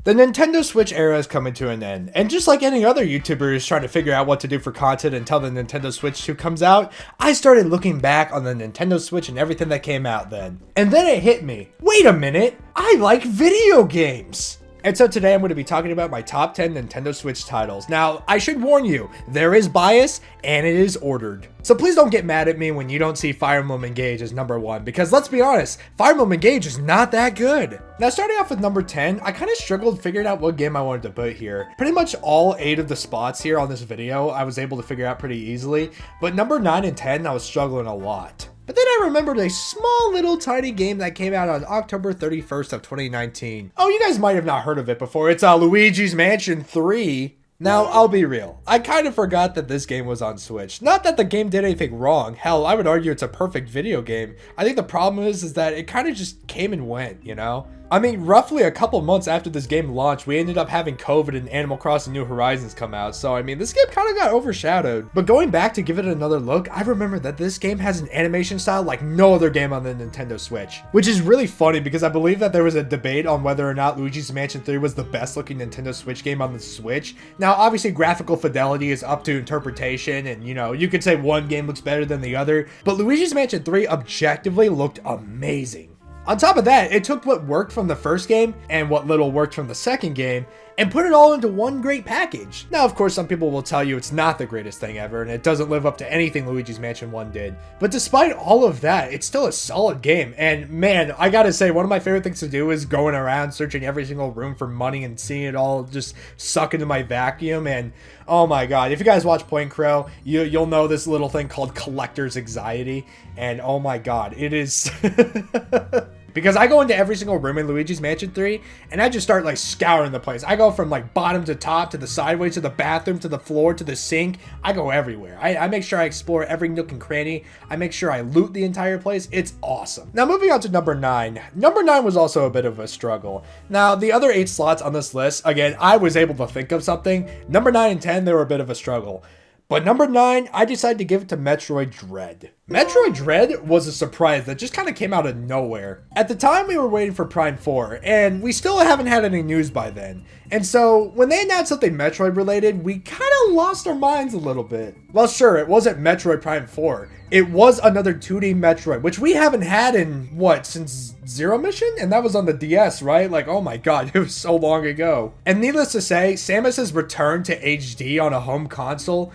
The Nintendo Switch era is coming to an end, and just like any other YouTuber who's trying to figure out what to do for content until the Nintendo Switch 2 comes out, I started looking back on the Nintendo Switch and everything that came out then. And then it hit me, wait a minute, I like video games! And so today I'm going to be talking about my top 10 Nintendo Switch titles. Now, I should warn you, there is bias and it is ordered. So please don't get mad at me when you don't see Fire Emblem Engage as number 1, because let's be honest, Fire Emblem Engage is not that good. Now starting off with number 10, I kind of struggled figuring out what game I wanted to put here. Pretty much all 8 of the spots here on this video I was able to figure out pretty easily, but number 9 and 10 I was struggling a lot. But then I remembered a small little tiny game that came out on October 31st of 2019. Oh, you guys might have not heard of it before. It's Luigi's Mansion 3. Now, I'll be real. I kind of forgot that this game was on Switch. Not that the game did anything wrong. Hell, I would argue it's a perfect video game. I think the problem is that it kind of just came and went, you know? I mean, roughly a couple months after this game launched, we ended up having COVID and Animal Crossing New Horizons come out, so I mean, this game kind of got overshadowed. But going back to give it another look, I remember that this game has an animation style like no other game on the Nintendo Switch. Which is really funny because I believe that there was a debate on whether or not Luigi's Mansion 3 was the best looking Nintendo Switch game on the Switch. Now, obviously, graphical fidelity is up to interpretation, and you know, you could say one game looks better than the other, but Luigi's Mansion 3 objectively looked amazing. On top of that, it took what worked from the first game and what little worked from the second game and put it all into one great package. Now, of course, some people will tell you it's not the greatest thing ever and it doesn't live up to anything Luigi's Mansion 1 did. But despite all of that, it's still a solid game. And man, I gotta say, one of my favorite things to do is going around searching every single room for money and seeing it all just suck into my vacuum. And oh my god, if you guys watch Point Crow, you'll know this little thing called collector's anxiety. And oh my god, it is... Because I go into every single room in Luigi's Mansion 3, and I just start like scouring the place. I go from like bottom to top, to the sideways, to the bathroom, to the floor, to the sink. I go everywhere. I make sure I explore every nook and cranny. I make sure I loot the entire place. It's awesome. Now moving on to number 9. Number 9 was also a bit of a struggle. Now the other 8 slots on this list, again, I was able to think of something. Number 9 and 10, they were a bit of a struggle. But number 9, I decided to give it to Metroid Dread. Metroid Dread was a surprise that just kind of came out of nowhere. At the time, we were waiting for Prime 4, and we still haven't had any news by then. And so, when they announced something Metroid related, we kind of lost our minds a little bit. Well, sure, it wasn't Metroid Prime 4. It was another 2D Metroid, which we haven't had in, what, since Zero Mission? And that was on the DS, right? Like, oh my god, it was so long ago. And needless to say, Samus's return to HD on a home console,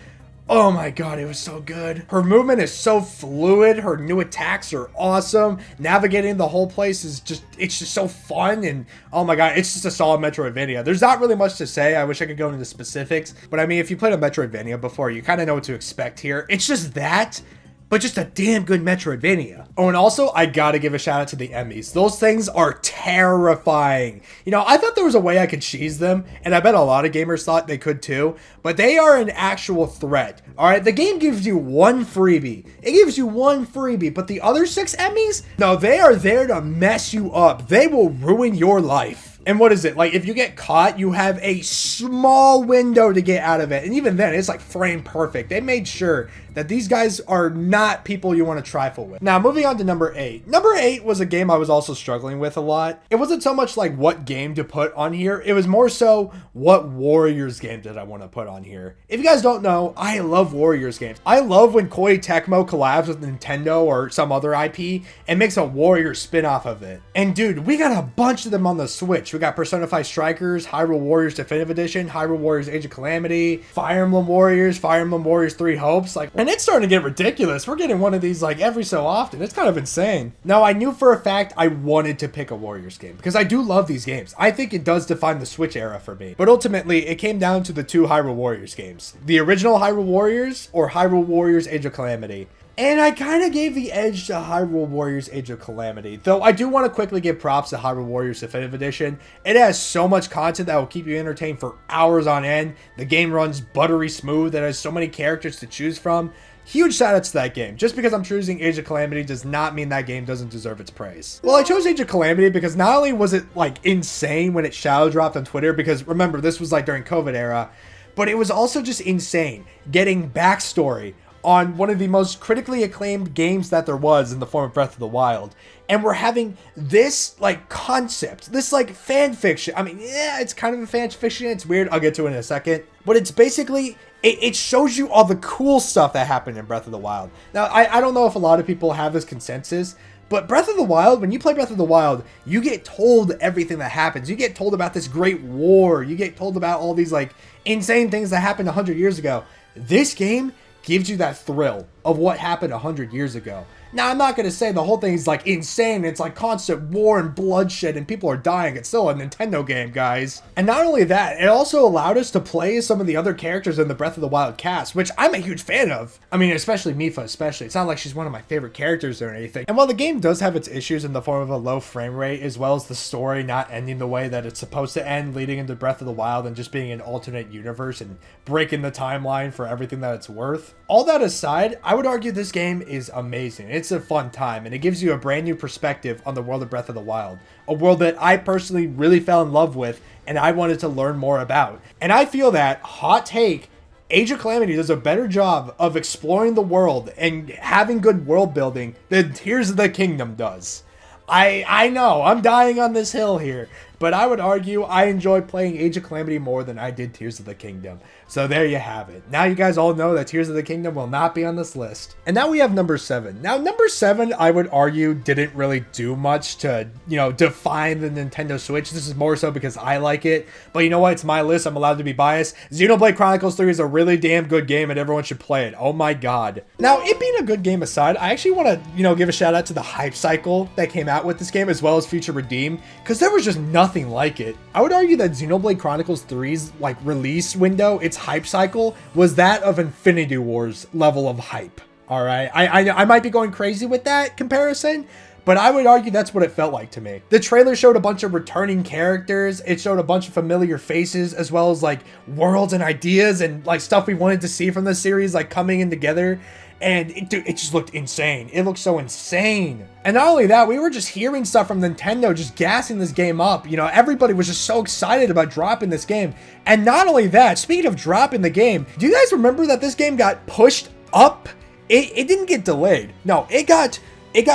oh my god, it was so good. Her movement is so fluid. Her new attacks are awesome. Navigating the whole place is just, it's just so fun. And oh my god, it's just a solid Metroidvania. There's not really much to say. I wish I could go into specifics. But I mean, if you played a Metroidvania before, you kind of know what to expect here. It's just that, but just a damn good Metroidvania. Oh, and also, I gotta give a shout out to the Emmys. Those things are terrifying. You know, I thought there was a way I could cheese them, and I bet a lot of gamers thought they could too, but they are an actual threat. Alright, the game gives you one freebie. It gives you one freebie, but the other 6 Emmys? No, they are there to mess you up. They will ruin your life. And what is it? Like, if you get caught, you have a small window to get out of it. And even then, it's like frame perfect. They made sure that these guys are not people you want to trifle with. Now, moving on to number 8. Number 8 was a game I was also struggling with a lot. It wasn't so much like what game to put on here. It was more so what Warriors game did I want to put on here. If you guys don't know, I love Warriors games. I love when Koei Tecmo collabs with Nintendo or some other IP and makes a Warriors spin-off of it. And dude, we got a bunch of them on the Switch. We got Persona 5 Strikers, Hyrule Warriors Definitive Edition, Hyrule Warriors Age of Calamity, Fire Emblem Warriors, Fire Emblem Warriors 3 Hopes, like, and it's starting to get ridiculous. We're getting one of these like every so often. It's kind of insane. Now, I knew for a fact I wanted to pick a Warriors game because I do love these games. I think it does define the Switch era for me. But ultimately, it came down to the 2 Hyrule Warriors games. The original Hyrule Warriors or Hyrule Warriors Age of Calamity. And I kind of gave the edge to Hyrule Warriors Age of Calamity. Though I do want to quickly give props to Hyrule Warriors Definitive Edition. It has so much content that will keep you entertained for hours on end. The game runs buttery smooth. It has so many characters to choose from. Huge shoutouts to that game. Just because I'm choosing Age of Calamity does not mean that game doesn't deserve its praise. Well, I chose Age of Calamity because not only was it like insane when it shadow dropped on Twitter, because remember, this was like during COVID era, but it was also just insane getting backstory on one of the most critically acclaimed games that there was in the form of Breath of the Wild. And we're having this like concept, this like fan fiction. I mean, yeah, it's kind of a fan fiction. It's weird. I'll get to it in a second. But it's basically, it shows you all the cool stuff that happened in Breath of the Wild. Now, I don't know if a lot of people have this consensus, but Breath of the Wild, when you play Breath of the Wild, you get told everything that happens. You get told about this great war. You get told about all these like insane things that happened 100 years ago. This game gives you that thrill of what happened 100 years ago. Now, I'm not going to say the whole thing is like insane. It's like constant war and bloodshed and people are dying. It's still a Nintendo game, guys. And not only that, it also allowed us to play some of the other characters in the Breath of the Wild cast, which I'm a huge fan of. I mean, especially Mipha, especially. It's not like she's one of my favorite characters or anything. And while the game does have its issues in the form of a low frame rate, as well as the story not ending the way that it's supposed to end, leading into Breath of the Wild and just being an alternate universe and breaking the timeline for everything that it's worth. All that aside, I would argue this game is amazing. It's a fun time, and it gives you a brand new perspective on the world of Breath of the Wild, a world that I personally really fell in love with and I wanted to learn more about. And I feel that, hot take, Age of Calamity does a better job of exploring the world and having good world building than Tears of the Kingdom does. I know, I'm dying on this hill here, but I would argue I enjoyed playing Age of Calamity more than I did Tears of the Kingdom. So there you have it. Now you guys all know that Tears of the Kingdom will not be on this list. And now we have number 7. Now number 7, I would argue, didn't really do much to, define the Nintendo Switch. This is more so because I like it. But you know what? It's my list. I'm allowed to be biased. Xenoblade Chronicles 3 is a really damn good game and everyone should play it. Oh my god. Now, it being a good game aside, I actually want to, give a shout out to the hype cycle that came out with this game, as well as Future Redeem, because there was just nothing like it. I would argue that Xenoblade Chronicles 3's release window, its hype cycle, was that of Infinity War's level of hype. All right, I might be going crazy with that comparison, but I would argue that's what it felt like to me. The trailer showed a bunch of returning characters. It showed a bunch of familiar faces, as well as worlds and ideas and stuff we wanted to see from the series coming in together. And it just looked insane. It looked so insane. And not only that, we were just hearing stuff from Nintendo just gassing this game up. Everybody was just so excited about dropping this game. And not only that, speaking of dropping the game, do you guys remember that this game got pushed up? It didn't get delayed. No, it got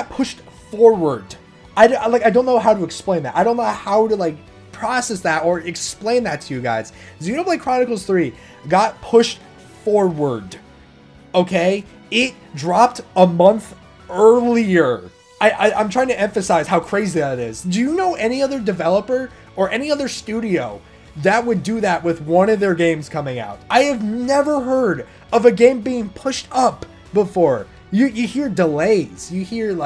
pushed forward. I don't know how to explain that. I don't know how to process that or explain that to you guys. Xenoblade Chronicles 3 got pushed forward. Okay? It dropped a month earlier. I'm trying to emphasize how crazy that is. Do you know any other developer or any other studio that would do that with one of their games coming out? I have never heard of a game being pushed up before. You hear delays. You hear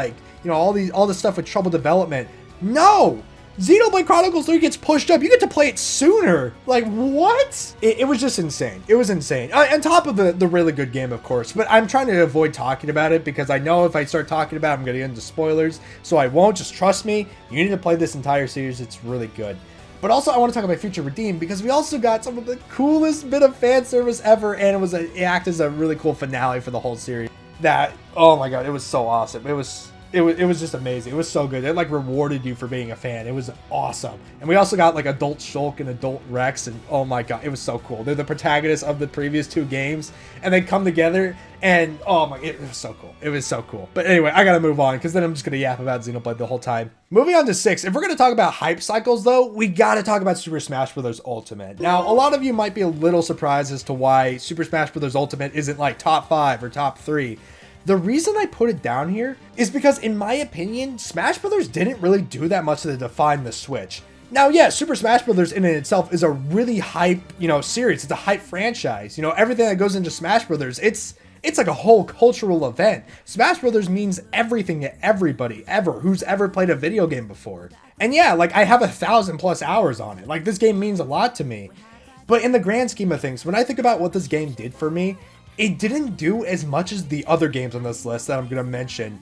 all the stuff with trouble development. No! Xenoblade Chronicles 3 gets pushed up. You get to play it sooner. What? It was just insane. It was insane. On top of the really good game, of course. But I'm trying to avoid talking about it because I know if I start talking about it, I'm going to get into spoilers. So I won't. Just trust me. You need to play this entire series. It's really good. But also, I want to talk about Future Redeem because we also got some of the coolest bit of fan service ever. And it acted as a really cool finale for the whole series. Oh my god, it was so awesome. It was just amazing. It was so good. It rewarded you for being a fan. It was awesome. And we also got adult Shulk and adult Rex, and oh my god, it was so cool. They're the protagonists of the previous 2 games, and they come together, and oh my, it was so cool. It was so cool. But anyway, I gotta move on because then I'm just gonna yap about Xenoblade the whole time. Moving on to 6. If we're gonna talk about hype cycles though, we gotta talk about Super Smash Bros. Ultimate. Now, a lot of you might be a little surprised as to why Super Smash Bros. Ultimate isn't top 5 or top 3. The reason I put it down here is because, in my opinion, Smash Bros. Didn't really do that much to define the Switch. Now, yeah, Super Smash Bros. In itself is a really hype, series. It's a hype franchise. Everything that goes into Smash Bros. It's like a whole cultural event. Smash Bros. Means everything to everybody ever who's ever played a video game before. And yeah, I have 1,000+ hours on it. This game means a lot to me. But in the grand scheme of things, when I think about what this game did for me, it didn't do as much as the other games on this list that I'm going to mention.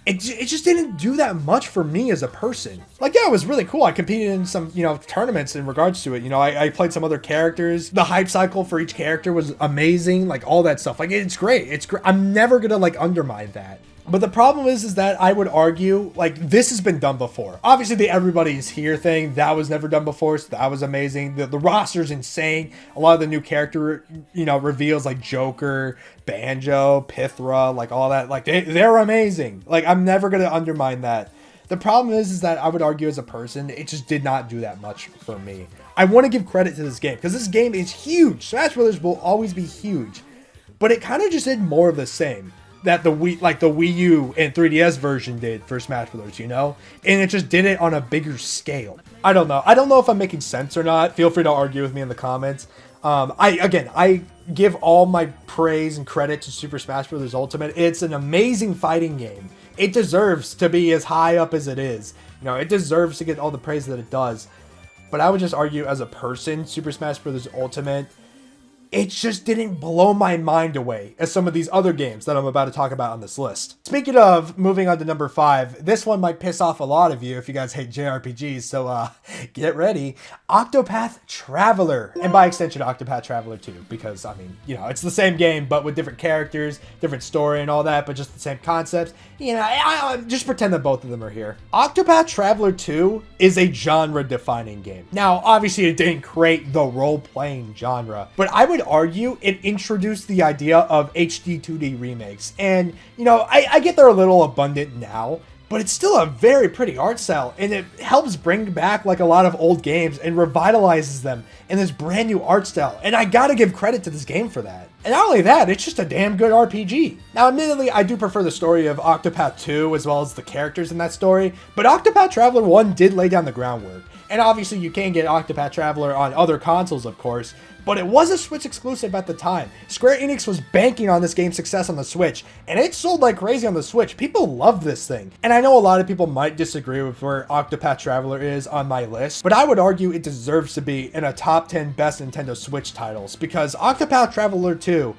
It just didn't do that much for me as a person. Yeah, it was really cool. I competed in some, tournaments in regards to it. I played some other characters. The hype cycle for each character was amazing. All that stuff. It's great. It's great. I'm never going to, undermine that. But the problem is that I would argue, like, this has been done before. Obviously, the Everybody's Here thing, that was never done before, so that was amazing. The roster's insane. A lot of the new character, you know, reveals, like Joker, Banjo, Pythra, like, all that. Like, they're amazing. Like, I'm never going to undermine that. The problem is that I would argue as a person, it just did not do that much for me. I want to give credit to this game, because this game is huge. Smash Brothers will always be huge. But it kind of just did more of the same that the Wii U and 3DS version did for Smash Brothers, you know? And it just did it on a bigger scale. I don't know. I don't know if I'm making sense or not. Feel free to argue with me in the comments. I give all my praise and credit to Super Smash Bros. Ultimate. It's an amazing fighting game. It deserves to be as high up as it is. You know, it deserves to get all the praise that it does. But I would just argue as a person, Super Smash Bros. Ultimate, it just didn't blow my mind away as some of these other games that I'm about to talk about on this list. Speaking of, moving on to number 5, this one might piss off a lot of you if you guys hate JRPGs, so get ready. Octopath Traveler, and by extension Octopath Traveler 2, because, I mean, you know, it's the same game, but with different characters, different story and all that, but just the same concepts. You know, I just pretend that both of them are here. Octopath Traveler 2 is a genre-defining game. Now, obviously it didn't create the role-playing genre, but I would argue it introduced the idea of HD 2D remakes. And, you know, I get they're a little abundant now, but it's still a very pretty art style, and it helps bring back like a lot of old games and revitalizes them in this brand new art style. And I gotta give credit to this game for that. And not only that, it's just a damn good RPG. Now, admittedly, I do prefer the story of Octopath 2 as well as the characters in that story, but Octopath Traveler 1 did lay down the groundwork. And obviously you can get Octopath Traveler on other consoles, of course, but it was a Switch exclusive at the time. Square Enix was banking on this game's success on the Switch, and it sold like crazy on the Switch. People love this thing. And I know a lot of people might disagree with where Octopath Traveler is on my list, but I would argue it deserves to be in a top 10 best Nintendo Switch titles, because Octopath Traveler 2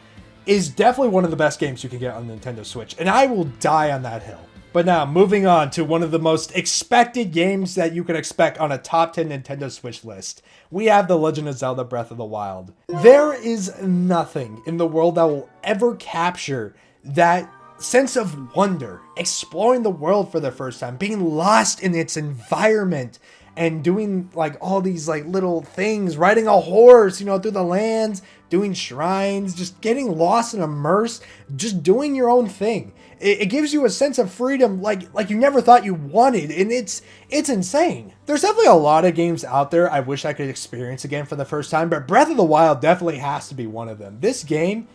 is definitely one of the best games you can get on the Nintendo Switch, and I will die on that hill. But now, moving on to one of the most expected games that you can expect on a top 10 Nintendo Switch list. We have The Legend of Zelda Breath of the Wild. There is nothing in the world that will ever capture that sense of wonder, exploring the world for the first time, being lost in its environment, and doing like all these like little things, riding a horse, you know, through the lands, doing shrines, just getting lost and immersed, just doing your own thing. It gives you a sense of freedom like you never thought you wanted, and it's insane. There's definitely a lot of games out there I wish I could experience again for the first time, but Breath of the Wild definitely has to be one of them. This game,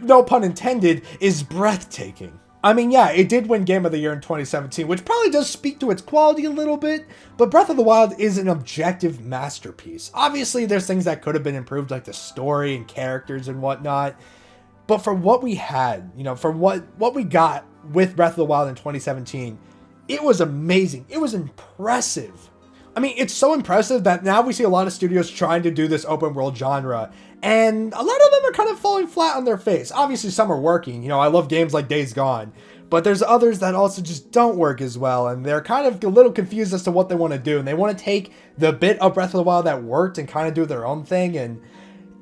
no pun intended, is breathtaking. I mean, yeah, it did win Game of the Year in 2017, which probably does speak to its quality a little bit, but Breath of the Wild is an objective masterpiece. Obviously, there's things that could have been improved, like the story and characters and whatnot, but for what we had, you know, for what we got with Breath of the Wild in 2017, it was amazing. It was impressive. I mean, it's so impressive that now we see a lot of studios trying to do this open world genre, and a lot of them are kind of falling flat on their face. Obviously, some are working. You know, I love games like Days Gone, but there's others that also just don't work as well, and they're kind of a little confused as to what they want to do, and they want to take the bit of Breath of the Wild that worked and kind of do their own thing, and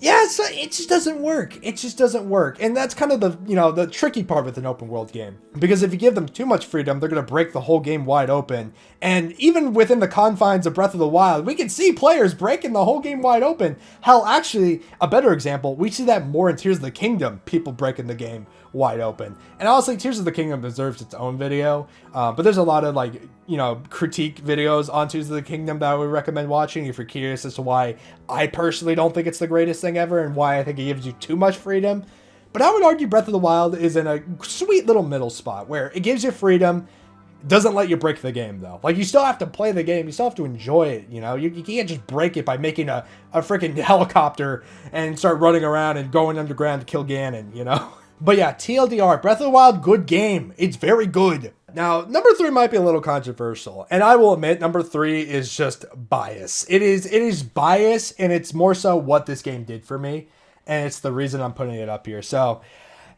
yeah, so it just doesn't work. It just doesn't work. And that's kind of the, you know, the tricky part with an open world game. Because if you give them too much freedom, they're going to break the whole game wide open. And even within the confines of Breath of the Wild, we can see players breaking the whole game wide open. Hell, actually, a better example, we see that more in Tears of the Kingdom, people breaking the game wide open. And honestly, Tears of the Kingdom deserves its own video. But there's a lot of, like, you know, critique videos on Tears of the Kingdom that I would recommend watching if you're curious as to why I personally don't think it's the greatest thing ever and why I think it gives you too much freedom. But I would argue Breath of the Wild is in a sweet little middle spot where it gives you freedom, doesn't let you break the game though. Like, you still have to play the game, you still have to enjoy it, you know? You can't just break it by making a freaking helicopter and start running around and going underground to kill Ganon, you know? But yeah, TLDR, Breath of the Wild, good game. It's very good. Now, number 3 might be a little controversial, and I will admit, number 3 is just bias. It is bias, and it's more so what this game did for me, and it's the reason I'm putting it up here. So,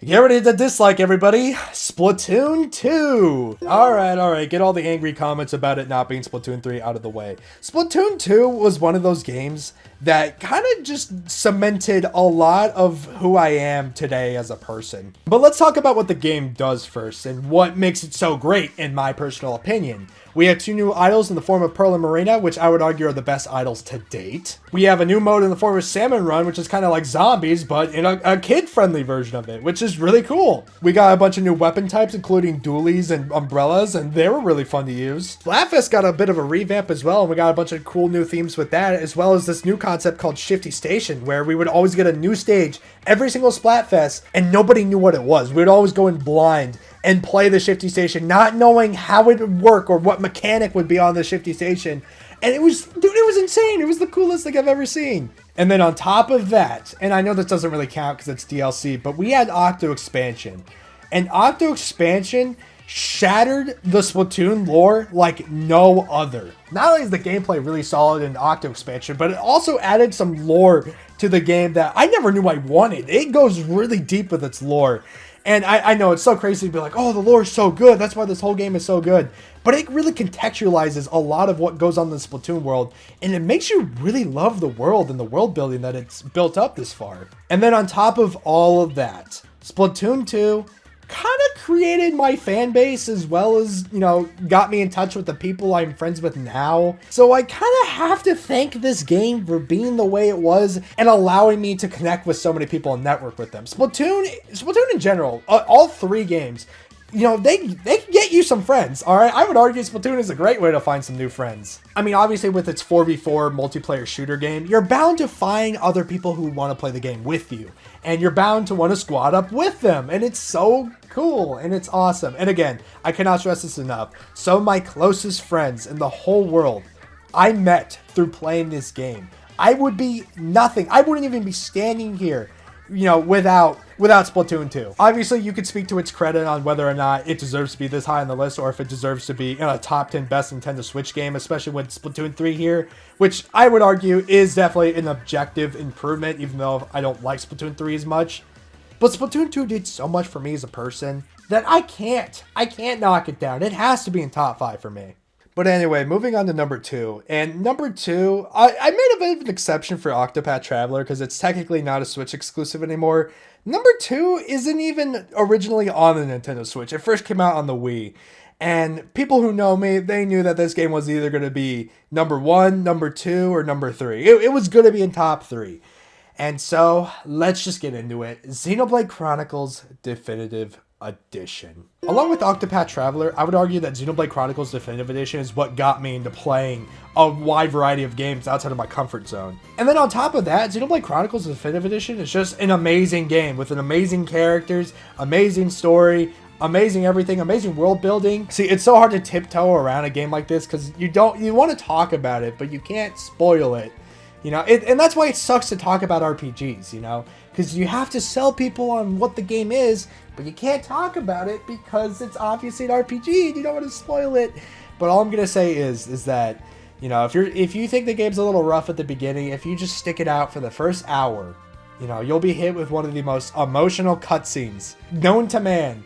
get ready to dislike, everybody. Splatoon 2. Alright, get all the angry comments about it not being Splatoon 3 out of the way. Splatoon 2 was one of those games that kind of just cemented a lot of who I am today as a person. But let's talk about what the game does first and what makes it so great in my personal opinion. We have 2 new idols in the form of Pearl and Marina, which I would argue are the best idols to date. We have a new mode in the form of Salmon Run, which is kind of like zombies, but in a kid-friendly version of it, which is really cool. We got a bunch of new weapon types, including dualies and umbrellas, and they were really fun to use. Splatfest got a bit of a revamp as well, and we got a bunch of cool new themes with that, as well as this new concept called Shifty Station, where we would always get a new stage every single Splatfest, and nobody knew what it was. We would always go in blind and play the Shifty Station, not knowing how it would work or what mechanic would be on the Shifty Station. And it was, dude, it was insane. It was the coolest thing I've ever seen. And then on top of that, and I know this doesn't really count because it's DLC, but we had Octo Expansion. And Octo Expansion shattered the Splatoon lore like no other. Not only is the gameplay really solid in Octo Expansion, but it also added some lore to the game that I never knew I wanted. It goes really deep with its lore. And I know it's so crazy to be like, oh, the lore is so good. That's why this whole game is so good. But it really contextualizes a lot of what goes on in the Splatoon world. And it makes you really love the world and the world building that it's built up this far. And then on top of all of that, Splatoon 2 kind of created my fan base as well as, you know, got me in touch with the people I'm friends with now. So I kind of have to thank this game for being the way it was and allowing me to connect with so many people and network with them. Splatoon in general, all 3 games, you know, they can get you some friends, all right? I would argue Splatoon is a great way to find some new friends. I mean, obviously with its 4v4 multiplayer shooter game, you're bound to find other people who want to play the game with you. And you're bound to want to squad up with them. And it's so cool and it's awesome. And again, I cannot stress this enough. Some of my closest friends in the whole world, I met through playing this game. I would be nothing. I wouldn't even be standing here, you know, without Splatoon 2. Obviously, you could speak to its credit on whether or not it deserves to be this high on the list or if it deserves to be in a top 10 best Nintendo Switch game, especially with Splatoon 3 here, which I would argue is definitely an objective improvement, even though I don't like Splatoon 3 as much. But Splatoon 2 did so much for me as a person that I can't knock it down. It has to be in top 5 for me. But anyway, moving on to number 2. And number 2, I made a bit of an exception for Octopath Traveler because it's technically not a Switch exclusive anymore. Number 2 isn't even originally on the Nintendo Switch. It first came out on the Wii. And people who know me, they knew that this game was either going to be number 1, number 2, or number 3. It was going to be in top 3. And so, let's just get into it. Xenoblade Chronicles Definitive Edition. Along with Octopath Traveler, I would argue that Xenoblade Chronicles Definitive Edition is what got me into playing a wide variety of games outside of my comfort zone. And then on top of that, Xenoblade Chronicles Definitive Edition is just an amazing game with an amazing characters, amazing story, amazing everything, amazing world building. See, it's so hard to tiptoe around a game like this because you want to talk about it, but you can't spoil it. You know, and that's why it sucks to talk about RPGs, you know, because you have to sell people on what the game is, but you can't talk about it because it's obviously an RPG and you don't want to spoil it. But all I'm going to say is that, you know, if you think the game's a little rough at the beginning, if you just stick it out for the first hour, you know, you'll be hit with one of the most emotional cutscenes known to man,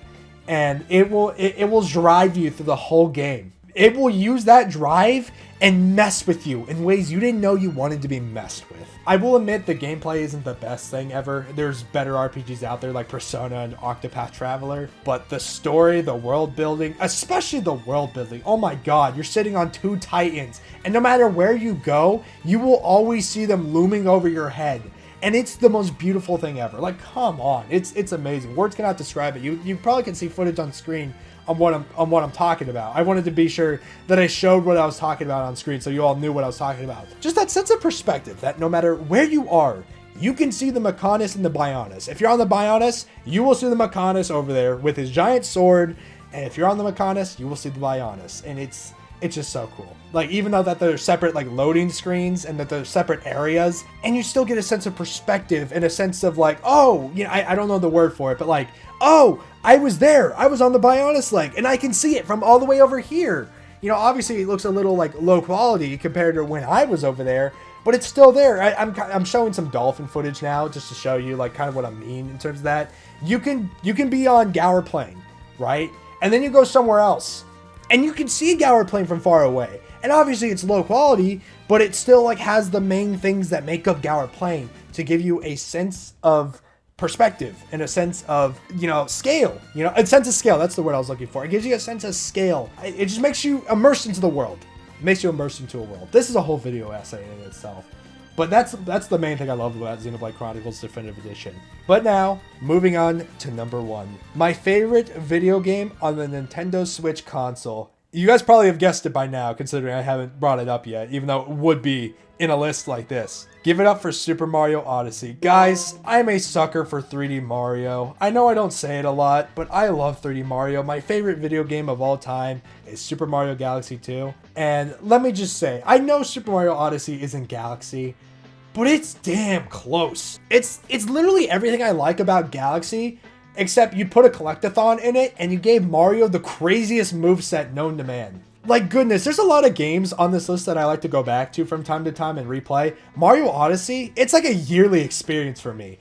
and it will drive you through the whole game. It will use that drive and mess with you in ways you didn't know you wanted to be messed with. I will admit the gameplay isn't the best thing ever. There's better RPGs out there like Persona and Octopath Traveler, but the story, the world building, especially the world building, oh my god, you're sitting on 2 titans, and no matter where you go, you will always see them looming over your head. And it's the most beautiful thing ever. Like, come on, it's amazing. Words cannot describe it. You probably can see footage on screen on what I'm talking about. I wanted to be sure that I showed what I was talking about on screen so you all knew what I was talking about. Just that sense of perspective that no matter where you are, you can see the Mechonis and the Bionis. If you're on the Bionis, you will see the Mechonis over there with his giant sword, and if you're on the Mechonis, you will see the Bionis. And it's just so cool. Like, even though that they're separate like loading screens and that they're separate areas, and you still get a sense of perspective and a sense of like, oh, you know, I don't know the word for it, but like, oh, I was there. I was on the Bionis Lake, and I can see it from all the way over here. You know, obviously it looks a little like low quality compared to when I was over there, but it's still there. I'm showing some dolphin footage now just to show you like kind of what I mean in terms of that. You can be on Guar Plain, right? And then you go somewhere else, and you can see Guar Plain from far away. And obviously it's low quality, but it still like has the main things that make up Guar playing to give you a sense of perspective and a sense of, you know, scale, you know, a sense of scale. That's the word I was looking for. It gives you a sense of scale. It just makes you immersed into the world. It makes you immersed into a world. This is a whole video essay in itself. But that's the main thing I love about Xenoblade Chronicles Definitive Edition. But now, moving on to number 1. My favorite video game on the Nintendo Switch console. You guys probably have guessed it by now, considering I haven't brought it up yet, even though it would be in a list like this. Give it up for Super Mario Odyssey. Guys, I'm a sucker for 3D Mario. I know I don't say it a lot, but I love 3D Mario. My favorite video game of all time is Super Mario Galaxy 2. And let me just say, I know Super Mario Odyssey isn't Galaxy, but it's damn close. It's literally everything I like about Galaxy, except you put a collectathon in it and you gave Mario the craziest moveset known to man. Like, goodness, there's a lot of games on this list that I like to go back to from time to time and replay. Mario Odyssey, it's like a yearly experience for me.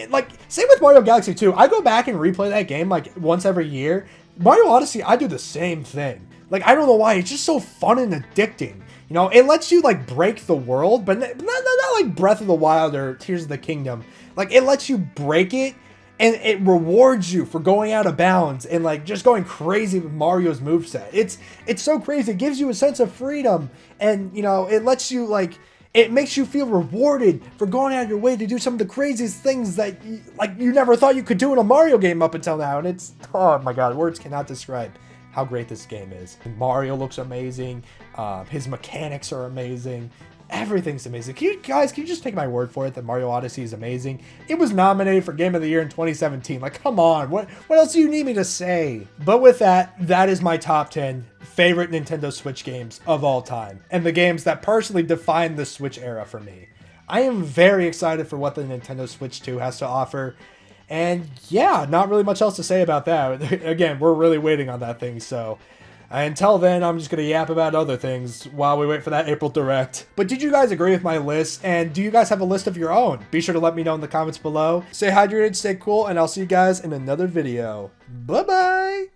Like, same with Mario Galaxy 2. I go back and replay that game like once every year. Mario Odyssey, I do the same thing. Like, I don't know why, it's just so fun and addicting. You know, it lets you, like, break the world, but not like Breath of the Wild or Tears of the Kingdom. Like, it lets you break it, and it rewards you for going out of bounds and, like, just going crazy with Mario's moveset. It's so crazy. It gives you a sense of freedom, and, you know, it lets you, like, it makes you feel rewarded for going out of your way to do some of the craziest things that, you never thought you could do in a Mario game up until now, and it's, oh my god, words cannot describe how great this game is. Mario looks amazing. His mechanics are amazing. Everything's amazing. Can you just take my word for it that Mario Odyssey is amazing? It was nominated for Game of the Year in 2017. Like, come on. What else do you need me to say? But with that, that is my top 10 favorite Nintendo Switch games of all time, and the games that personally define the Switch era for me. I am very excited for what the Nintendo Switch 2 has to offer. And yeah, not really much else to say about that. Again, we're really waiting on that thing, so until then, I'm just going to yap about other things while we wait for that April Direct. But did you guys agree with my list? And do you guys have a list of your own? Be sure to let me know in the comments below. Stay hydrated, stay cool, and I'll see you guys in another video. Bye-bye!